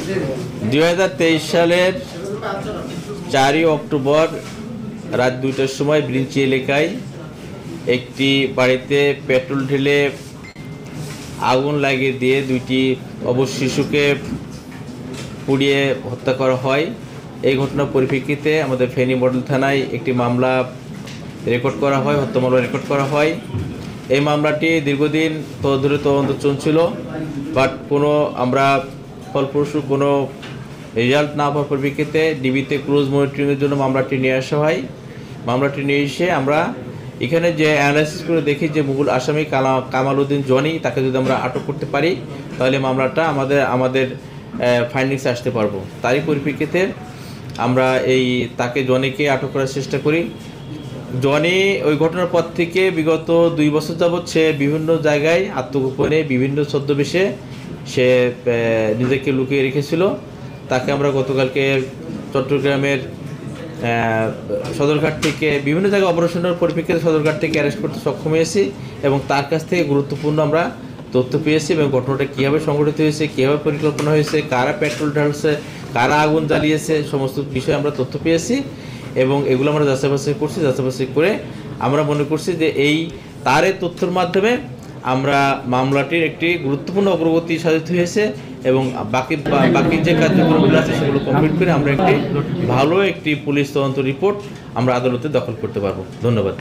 2023 সালের 4 অক্টোবর রাত 2টার সময় ব্রিঞ্চি এলাকায় একটি বাড়িতে পেট্রোল ঢেলে আগুন লাগিয়ে দিয়ে 2টি অবশ শিশুকে পুড়িয়ে হত্যা করা হয়। এই ঘটনার পরিপ্রেক্ষিতে আমাদের ফেনী মডেল থানায় একটি মামলা রেকর্ড করা হয়, হত্যা মামলা রেকর্ড করা হয়। এই মামলাটি দীর্ঘদিন ধরে তদন্ত চলছিল, বাট আমরা ফলপ্রসূ কোনো রেজাল্ট না হওয়ার পরিপ্রেক্ষিতে ডিবিতে ক্লোজ মনিটরিংয়ের জন্য মামলাটি নিয়ে আসা হয়। মামলাটি নিয়ে এসে আমরা এখানে যে অ্যানালাইসিস করে দেখি যে মূল আসামি কামাল উদ্দিন জনি, তাকে যদি আমরা আটক করতে পারি তাহলে মামলাটা আমাদের ফাইন্ডিংসে আসতে পারবো। তারই পরিপ্রেক্ষিতে আমরা তাকে জনিকে আটক করার চেষ্টা করি। জনি ওই ঘটনার পর থেকে বিগত 2 বছর যাবৎ সে বিভিন্ন জায়গায় আত্মগোপনে বিভিন্ন ছদ্মবেশে সে নিজেকে লুকিয়ে রেখেছিল। তাকে আমরা গতকালকে চট্টগ্রামের সদরঘাট থেকে বিভিন্ন জায়গায় অপারেশনের পরিপ্রেক্ষিতে সদরঘাট থেকে অ্যারেস্ট করতে সক্ষম হয়েছি এবং তার কাছ থেকে গুরুত্বপূর্ণ আমরা তথ্য পেয়েছি এবং ঘটনাটা কীভাবে সংঘটিত হয়েছে, কীভাবে পরিকল্পনা হয়েছে, কারা পেট্রোল ঢালছে, কারা আগুন জ্বালিয়েছে, সমস্ত বিষয়ে আমরা তথ্য পেয়েছি এবং এগুলো আমরা যাচাই বাছাই করছি। যাচাই বাছাই করে আমরা মনে করছি যে তার তথ্যের মাধ্যমে আমরা মামলাটির একটি গুরুত্বপূর্ণ অগ্রগতি সাধিত হয়েছে এবং বাকি যে কার্যক্রমগুলো আছে সেগুলো কমপ্লিট করে আমরা একটি ভালো পুলিশ তদন্ত রিপোর্ট আমরা আদালতে দাখিল করতে পারবো। ধন্যবাদ।